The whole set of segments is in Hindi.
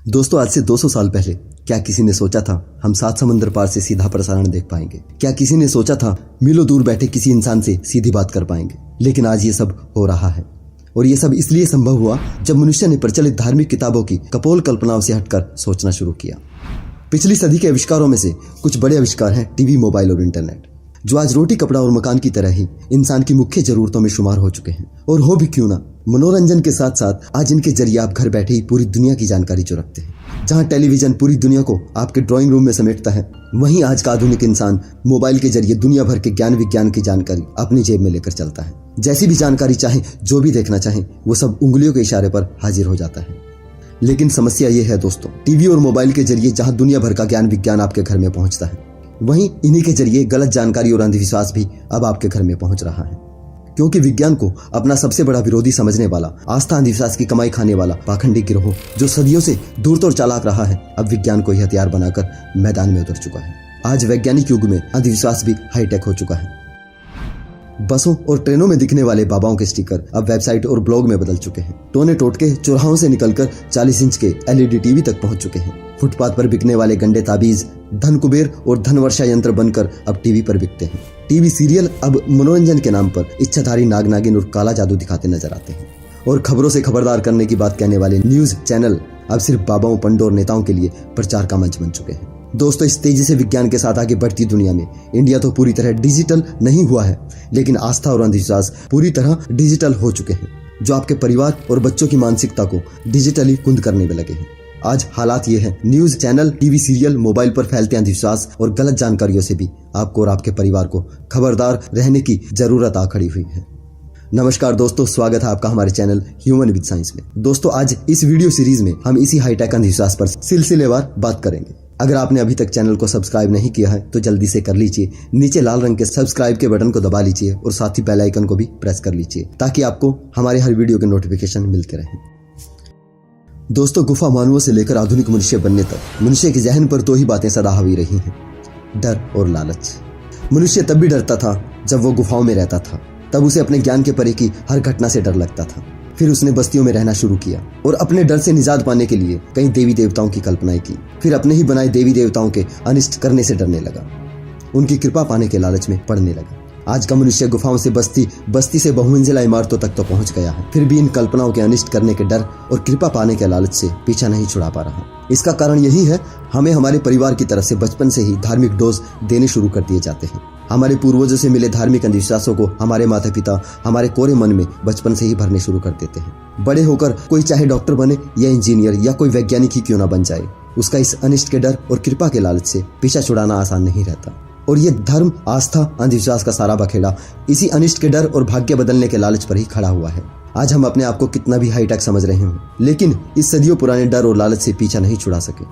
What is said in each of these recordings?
दोस्तों, आज से 200 साल पहले क्या किसी ने सोचा था हम 7 समंदर पार से सीधा प्रसारण देख पाएंगे? क्या किसी ने सोचा था मीलों दूर बैठे किसी इंसान से सीधी बात कर पाएंगे? लेकिन आज ये सब हो रहा है, और ये सब इसलिए संभव हुआ जब मनुष्य ने प्रचलित धार्मिक किताबों की कपोल कल्पनाओं से हटकर सोचना शुरू किया। पिछली सदी के आविष्कारों में से कुछ बड़े आविष्कार हैं टीवी, मोबाइल और इंटरनेट, जो आज रोटी, कपड़ा और मकान की तरह ही इंसान की मुख्य जरूरतों में शुमार हो चुके हैं। और हो भी क्यों ना, मनोरंजन के साथ साथ आज इनके जरिए आप घर बैठे ही पूरी दुनिया की जानकारी जो रखते हैं। जहां टेलीविजन पूरी दुनिया को आपके ड्राइंग रूम में समेटता है, वहीं आज का आधुनिक इंसान मोबाइल के जरिए दुनिया भर के ज्ञान विज्ञान की जानकारी अपनी जेब में लेकर चलता है। जैसी भी जानकारी चाहे, जो भी देखना चाहे, वो सब उंगलियों के इशारे पर हाजिर हो जाता है। लेकिन समस्या ये है दोस्तों, टीवी और मोबाइल के जरिए जहां दुनिया भर का ज्ञान विज्ञान आपके घर में पहुंचता है, वहीं इन्हीं के जरिए गलत जानकारी और अंधविश्वास भी अब आपके घर में पहुंच रहा है। क्योंकि विज्ञान को अपना सबसे बड़ा विरोधी समझने वाला, आस्था अंधविश्वास की कमाई खाने वाला पाखंडी गिरोह जो सदियों से दूर और चालाक रहा है, अब विज्ञान को ही हथियार बनाकर मैदान में उतर चुका है। आज वैज्ञानिक युग में अंधविश्वास भी हाईटेक हो चुका है। बसों और ट्रेनों में दिखने वाले बाबाओं के स्टिकर अब वेबसाइट और ब्लॉग में बदल चुके हैं। टोने टोटके चौराहों से निकलकर 40 इंच के LED टीवी तक पहुंच चुके हैं। फुटपाथ पर बिकने वाले गंडे ताबीज धन कुबेर और धन वर्षा यंत्र बनकर अब टीवी पर बिकते हैं। टीवी सीरियल अब मनोरंजन के नाम पर इच्छाधारी नाग नागिन और काला जादू दिखाते नजर आते हैं। और खबरों से खबरदार करने की बात कहने वाले न्यूज चैनल अब सिर्फ बाबाओं, पंडों और नेताओं के लिए प्रचार का मंच बन चुके हैं। दोस्तों, इस तेजी से विज्ञान के साथ आगे बढ़ती दुनिया में इंडिया तो पूरी तरह डिजिटल नहीं हुआ है, लेकिन आस्था और अंधविश्वास पूरी तरह डिजिटल हो चुके हैं, जो आपके परिवार और बच्चों की मानसिकता को डिजिटली कुंद करने में लगे हैं। आज हालात ये है, news channel, TV serial, mobile पर फैलते अंधविश्वास और गलत जानकारियों से भी आपको और आपके परिवार को खबरदार रहने की जरूरत आ खड़ी हुई है। नमस्कार दोस्तों, स्वागत है आपका हमारे चैनल ह्यूमन विद साइंस में। दोस्तों, आज इस वीडियो सीरीज में हम इसी हाईटेक अंधविश्वास पर सिलसिलेवार बात करेंगे। अगर आपने अभी तक चैनल को सब्सक्राइब नहीं किया है तो जल्दी से कर लीजिए। नीचे लाल रंग के सब्सक्राइब के बटन को दबा लीजिए और साथ ही बेल आइकन को भी प्रेस कर लीजिए, ताकि आपको हमारे हर वीडियो के नोटिफिकेशन मिलते रहें। दोस्तों, गुफा मानवों से लेकर आधुनिक मनुष्य बनने तक मनुष्य के जहन पर 2 ही बातें सदा हावी रही हैं, डर और लालच। मनुष्य तब भी डरता था जब वो गुफाओं में रहता था। तब उसे अपने ज्ञान के परे की हर घटना से डर लगता था। फिर उसने बस्तियों में रहना शुरू किया और अपने डर से निजात पाने के लिए कई देवी देवताओं की कल्पनाएं की। फिर अपने ही बनाए देवी देवताओं के अनिष्ट करने से डरने लगा, उनकी कृपा पाने के लालच में पड़ने लगा। आज का मनुष्य गुफाओं से बस्ती से बहुमंजिला इमारतों तक तो पहुंच गया है, फिर भी इन कल्पनाओं के अनिष्ट करने के डर और कृपा पाने के लालच से पीछा नहीं छुड़ा पा रहा। इसका कारण यही है, हमें हमारे परिवार की तरफ से बचपन से ही धार्मिक डोज देने शुरू कर दिए जाते हैं। हमारे पूर्वजों से मिले धार्मिक अंधविश्वासों को हमारे माता पिता हमारे कोरे मन में बचपन से ही भरने शुरू कर देते हैं। बड़े होकर कोई चाहे डॉक्टर बने या इंजीनियर या कोई वैज्ञानिक ही क्यों ना बन जाए, उसका इस अनिष्ट के डर और कृपा के लालच से पीछा छुड़ाना आसान नहीं रहता। और ये धर्म, आस्था, अंधविश्वास का सारा बखेड़ा इसी अनिष्ट के डर और भाग्य बदलने के लालच पर ही खड़ा हुआ है। आज हम अपने आप को कितना भी हाईटेक समझ रहे हों, लेकिन इस सदियों पुराने डर और लालच से पीछा नहीं छुड़ा सके।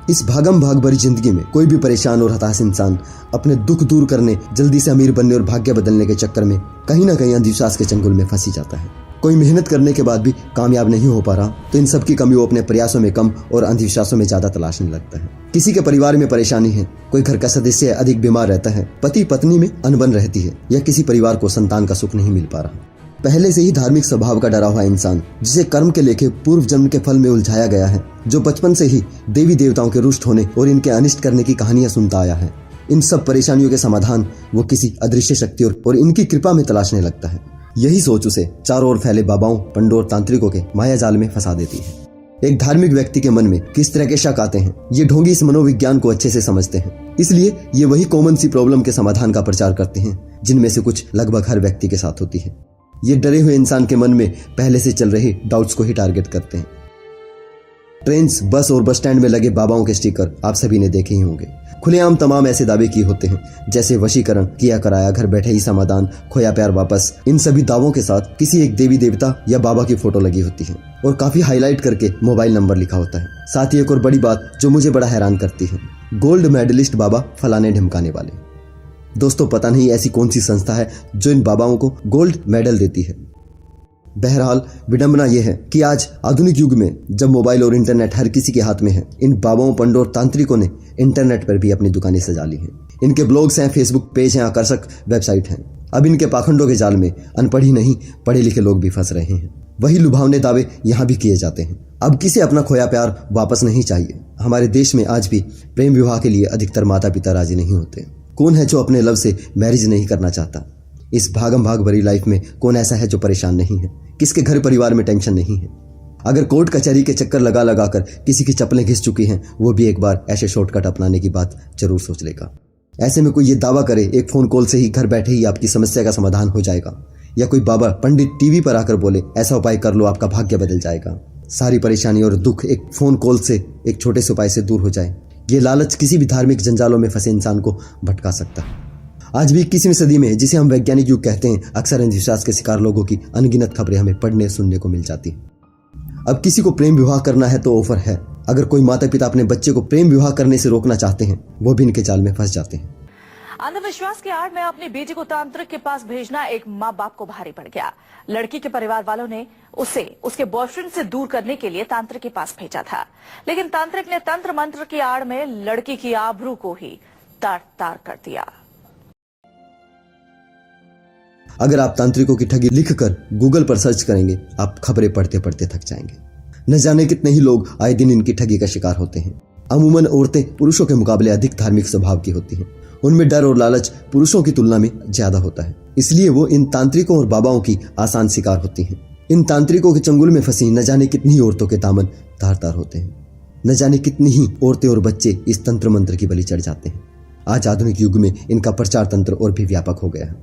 इस भागम भाग भरी जिंदगी में कोई भी परेशान और हताश इंसान अपने दुख दूर करने, जल्दी से अमीर बनने और भाग्य बदलने के चक्कर में कहीं ना कहीं अंधविश्वास के चंगुल में फंसी जाता है। कोई मेहनत करने के बाद भी कामयाब नहीं हो पा रहा तो इन सब की कमी वो अपने प्रयासों में कम और अंधविश्वासों में ज्यादा तलाशने लगता है। किसी के परिवार में परेशानी है, कोई घर का सदस्य अधिक बीमार रहता है, पति पत्नी में अनबन रहती है, या किसी परिवार को संतान का सुख नहीं मिल पा रहा। पहले से ही धार्मिक स्वभाव का डरा हुआ इंसान, जिसे कर्म के लेखे पूर्व जन्म के फल में उलझाया गया है, जो बचपन से ही देवी देवताओं के रुष्ट होने और इनके अनिष्ट करने की कहानियां सुनता आया है, इन सब परेशानियों के समाधान वो किसी अदृश्य शक्ति और इनकी कृपा में तलाशने लगता है। यही सोच उसे चारों ओर फैले बाबाओं, पंडों और तांत्रिकों के माया जाल में फंसा देती है। एक धार्मिक व्यक्ति के मन में किस तरह के शक आते हैं, ये ढोंगी इस मनोविज्ञान को अच्छे से समझते हैं। इसलिए ये वही कॉमन सी प्रॉब्लम के समाधान का प्रचार करते हैं, जिनमें से कुछ लगभग हर व्यक्ति के साथ होती है। ये डरे हुए इंसान के मन में पहले से चल रहे डाउट्स को ही टारगेट करते हैं। ट्रेन्स, बस और बस स्टैंड में लगे बाबाओं के स्टिकर आप सभी ने देखे ही होंगे। खुलेआम तमाम ऐसे दावे किए होते हैं, जैसे वशीकरण, किया कराया, घर बैठे ही समाधान, खोया प्यार वापस। इन सभी दावों के साथ किसी एक देवी देवता या बाबा की फोटो लगी होती है और काफी हाईलाइट करके मोबाइल नंबर लिखा होता है। साथ ही एक और बड़ी बात जो मुझे बड़ा हैरान करती है, गोल्ड मेडलिस्ट बाबा फलाने ढिमकाने वाले। दोस्तों, पता नहीं ऐसी कौन सी संस्था है जो इन बाबाओं को गोल्ड मेडल देती है। बहरहाल, विडंबना यह है कि आज आधुनिक युग में जब मोबाइल और इंटरनेट हर किसी के हाथ में है, इन बाबाओं, पंडों और तांत्रिकों ने इंटरनेट पर भी अपनी दुकानें सजा ली हैं। इनके ब्लॉग्स हैं, फेसबुक पेज हैं, आकर्षक वेबसाइट हैं। अब इनके पाखंडों के जाल में अनपढ़ ही नहीं पढ़े लिखे लोग भी फंस रहे हैं। वही लुभावने दावे यहाँ भी किए जाते हैं। अब किसे अपना खोया प्यार वापस नहीं चाहिए। हमारे देश में आज भी प्रेम विवाह के लिए अधिकतर माता पिता राजी नहीं होते। कौन है जो अपने लव से मैरिज नहीं करना चाहता। इस भागम भाग भरी लाइफ में कौन ऐसा है जो परेशान नहीं है, किसके घर परिवार में टेंशन नहीं है। अगर कोर्ट कचहरी के चक्कर लगा लगा कर किसी की चप्पलें घिस चुकी हैं, वो भी एक बार ऐसे शॉर्टकट अपनाने की बात जरूर सोच लेगा। ऐसे में कोई ये दावा करे एक फोन कॉल से ही घर बैठे ही आपकी समस्या का समाधान हो जाएगा, या कोई बाबा पंडित टीवी पर आकर बोले ऐसा उपाय कर लो आपका भाग्य बदल जाएगा, सारी परेशानी और दुख एक फोन कॉल से, एक छोटे से उपाय से दूर हो जाए, ये लालच किसी भी धार्मिक जंजालों में फंसे इंसान को भटका सकता है। आज भी 21वीं सदी में, जिसे हम वैज्ञानिक युग कहते हैं, अक्सर अंधविश्वास के शिकार लोगों की अनगिनत खबरें हमें पढ़ने सुनने को मिल जाती हैं। अब किसी को प्रेम विवाह करना है तो ऑफर है। अगर कोई माता पिता अपने बच्चे को प्रेम विवाह करने से रोकना चाहते हैं, वो भी इनके जाल में फंस जाते हैं। अंधविश्वास की आड़ में अपनी बेटी को तांत्रिक के पास भेजना एक माँ बाप को भारी पड़ गया। लड़की के परिवार वालों ने उसे उसके बॉयफ्रेंड से दूर करने के लिए तांत्रिक के पास भेजा था, लेकिन तांत्रिक ने तंत्र मंत्र की आड़ में लड़की की आबरू को ही तार तार कर दिया। अगर आप तांत्रिकों की ठगी लिखकर गूगल पर सर्च करेंगे, आप खबरें पढ़ते पढ़ते थक जाएंगे। न जाने कितने ही लोग आए दिन इनकी ठगी का शिकार होते हैं। अमूमन औरतें पुरुषों के मुकाबले अधिक धार्मिक स्वभाव की होती हैं। उनमें डर और लालच पुरुषों की तुलना में ज्यादा होता है, इसलिए वो इन तांत्रिकों और बाबाओं की आसान शिकार होती हैं। इन तांत्रिकों के चंगुल में फंसी न जाने कितनी ही औरतों के दामन तार तार होते हैं। न जाने कितनी ही औरतें और बच्चे इस तंत्र मंत्र की बलि चढ़ जाते हैं। आज आधुनिक युग में इनका प्रचार तंत्र और भी व्यापक हो गया है।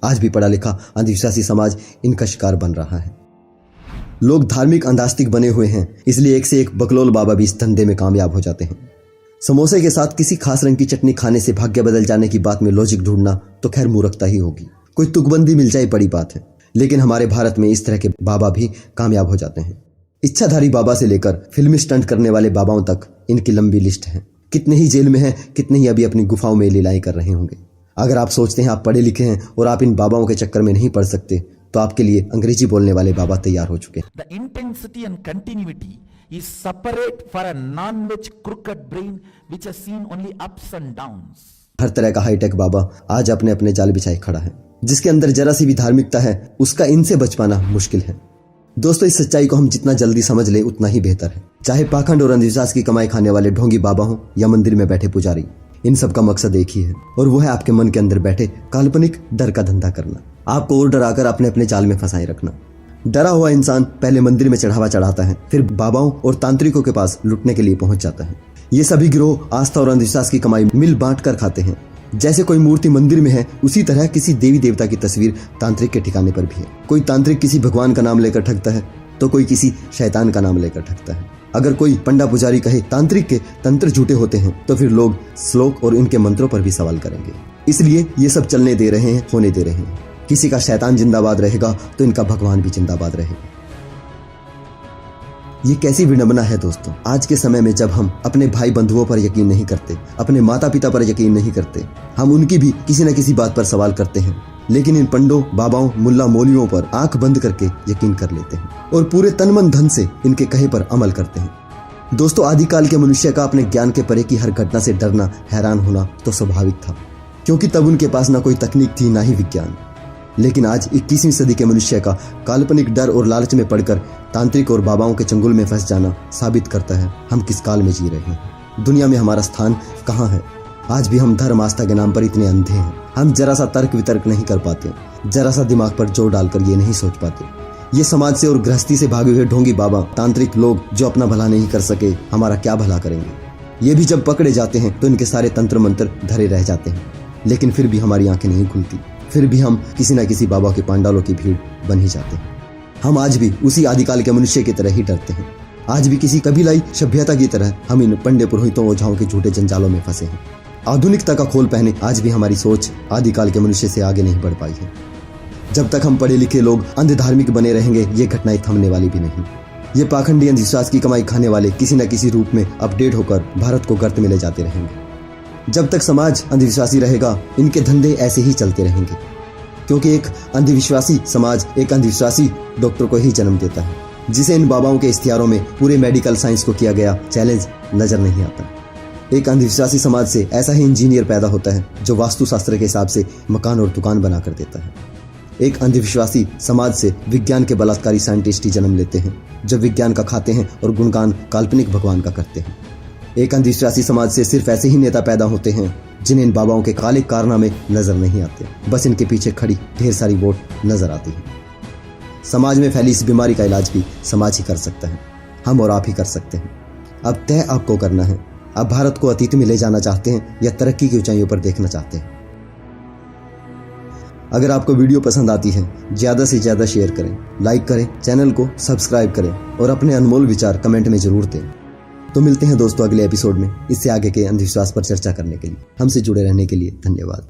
आज भी पढ़ा लिखा अंधविश्वासी समाज इनका शिकार बन रहा है। लोग धार्मिक अंधास्तिक बने हुए हैं, इसलिए एक से एक बकलोल बाबा भी इस धंधे में कामयाब हो जाते हैं। समोसे के साथ किसी खास रंग की चटनी खाने से भाग्य बदल जाने की बात में लॉजिक ढूंढना तो खैर मूर्खता ही होगी। कोई तुकबंदी मिल जाए बड़ी बात है, लेकिन हमारे भारत में इस तरह के बाबा भी कामयाब हो जाते हैं। इच्छाधारी बाबा से लेकर फिल्मी स्टंट करने वाले बाबाओं तक इनकी लंबी लिस्ट है। कितने ही जेल में हैं, कितने ही अभी अपनी गुफाओं में लीलाएं कर रहे होंगे। अगर आप सोचते हैं आप पढ़े लिखे हैं और आप इन बाबाओं के चक्कर में नहीं पड़ सकते, तो आपके लिए अंग्रेजी बोलने वाले बाबा तैयार हो चुके हैं। The intensity and continuity is separate for a non-veg crooked brain which has seen only ups and downs. हर तरह का हाईटेक बाबा आज अपने अपने जाल बिछाए खड़ा है। जिसके अंदर जरा सी भी धार्मिकता है, उसका इनसे बच पाना मुश्किल है। दोस्तों, इस सच्चाई को हम जितना जल्दी समझ ले उतना ही बेहतर है। चाहे पाखंड और अंधविश्वास की कमाई खाने वाले ढोंगी बाबा हो या मंदिर में बैठे पुजारी, इन सब का मकसद एक ही है, और वो है आपके मन के अंदर बैठे काल्पनिक डर का धंधा करना, आपको और डराकर अपने अपने जाल में फंसाए रखना। डरा हुआ इंसान पहले मंदिर में चढ़ावा चढ़ाता है, फिर बाबाओं और तांत्रिकों के पास लुटने के लिए पहुंच जाता है। ये सभी गिरोह आस्था और अंधविश्वास की कमाई मिल बांट कर खाते हैं। जैसे कोई मूर्ति मंदिर में है, उसी तरह किसी देवी देवता की तस्वीर तांत्रिक के ठिकाने पर भी है। कोई तांत्रिक किसी भगवान का नाम लेकर ठगता है, तो कोई किसी शैतान का नाम लेकर ठगता है। अगर कोई पंडा पुजारी कहे तांत्रिक के तंत्र झूठे होते हैं, तो फिर लोग श्लोक और उनके मंत्रों पर भी सवाल करेंगे। इसलिए ये सब चलने दे रहे हैं, होने दे रहे हैं। किसी का शैतान जिंदाबाद रहेगा तो इनका भगवान भी जिंदाबाद रहेगा। ये कैसी विडंबना है दोस्तों। आज के समय में जब हम अपने भाई बंधुओं पर यकीन नहीं करते, अपने माता पिता पर यकीन नहीं करते, हम उनकी भी किसी न किसी बात पर सवाल करते हैं, लेकिन इन पंडों, बाबाओं, मुल्ला मौलियों पर आंख बंद करके यकीन कर लेते हैं और पूरे तन मन धन से इनके कहे पर अमल करते हैं। दोस्तों, आदिकाल के मनुष्य का अपने ज्ञान के परे की हर घटना से डरना, हैरान होना तो स्वाभाविक था, क्योंकि तब उनके पास ना कोई तकनीक थी, ना ही विज्ञान। लेकिन आज 21वीं सदी के मनुष्य का काल्पनिक डर और लालच में पड़कर तांत्रिक और बाबाओं के चंगुल में फंस जाना साबित करता है हम किस काल में जी रहे हैं। दुनिया में हमारा स्थान कहाँ है। आज भी हम धर्म आस्था के नाम पर इतने अंधे हैं। हम जरा सा तर्क वितर्क नहीं कर पाते, जरा सा दिमाग पर जोर डालकर ये नहीं सोच पाते। ये समाज से और गृहस्थी से भागे हुए ढोंगी बाबा, तांत्रिक लोग जो अपना भला नहीं कर सके, हमारा क्या भला करेंगे। ये भी जब पकड़े जाते हैं तो इनके सारे तंत्र मंत्र धरे रह जाते हैं, लेकिन फिर भी हमारी आंखें नहीं खुलती। फिर भी हम किसी न किसी बाबा के पांडालों की भीड़ बन ही जाते हैं। हम आज भी उसी आदिकाल के मनुष्य की तरह ही डरते हैं। आज भी किसी कबीलाई सभ्यता की तरह हम इन पंडे पुरोहितों, ओझाओं के झूठे जंजालों में फंसे हैं। आधुनिकता का खोल पहने आज भी हमारी सोच आदिकाल के मनुष्य से आगे नहीं बढ़ पाई है। जब तक हम पढ़े लिखे लोग अंध धार्मिक बने रहेंगे, ये घटनाएं थमने वाली भी नहीं। ये पाखंडी अंधविश्वास की कमाई खाने वाले किसी न किसी रूप में अपडेट होकर भारत को गर्त में ले जाते रहेंगे। जब तक समाज अंधविश्वासी रहेगा, इनके धंधे ऐसे ही चलते रहेंगे, क्योंकि एक अंधविश्वासी समाज एक अंधविश्वासी डॉक्टर को ही जन्म देता है, जिसे इन बाबाओं के इश्तिहारों में पूरे मेडिकल साइंस को किया गया चैलेंज नजर नहीं आता। एक अंधविश्वासी समाज से ऐसा ही इंजीनियर पैदा होता है जो वास्तुशास्त्र के हिसाब से मकान और दुकान बना कर देता है। एक अंधविश्वासी समाज से विज्ञान के बलात्कारी साइंटिस्ट ही जन्म लेते हैं जो विज्ञान का खाते हैं और गुणगान काल्पनिक भगवान का करते हैं। एक अंधविश्वासी समाज से सिर्फ ऐसे ही नेता पैदा होते हैं जिन्हें इन बाबाओं के काले कारनामे नजर नहीं आते, बस इनके पीछे खड़ी ढेर सारी वोट नजर आती है। समाज में फैली इस बीमारी का इलाज भी समाज ही कर सकता है, हम और आप ही कर सकते हैं। अब तय आपको करना है, आप भारत को अतीत में ले जाना चाहते हैं या तरक्की की ऊंचाइयों पर देखना चाहते हैं। अगर आपको वीडियो पसंद आती है ज्यादा से ज्यादा शेयर करें, लाइक करें, चैनल को सब्सक्राइब करें और अपने अनमोल विचार कमेंट में जरूर दें। तो मिलते हैं दोस्तों अगले एपिसोड में इससे आगे के अंधविश्वास पर चर्चा करने के लिए। हमसे जुड़े रहने के लिए धन्यवाद।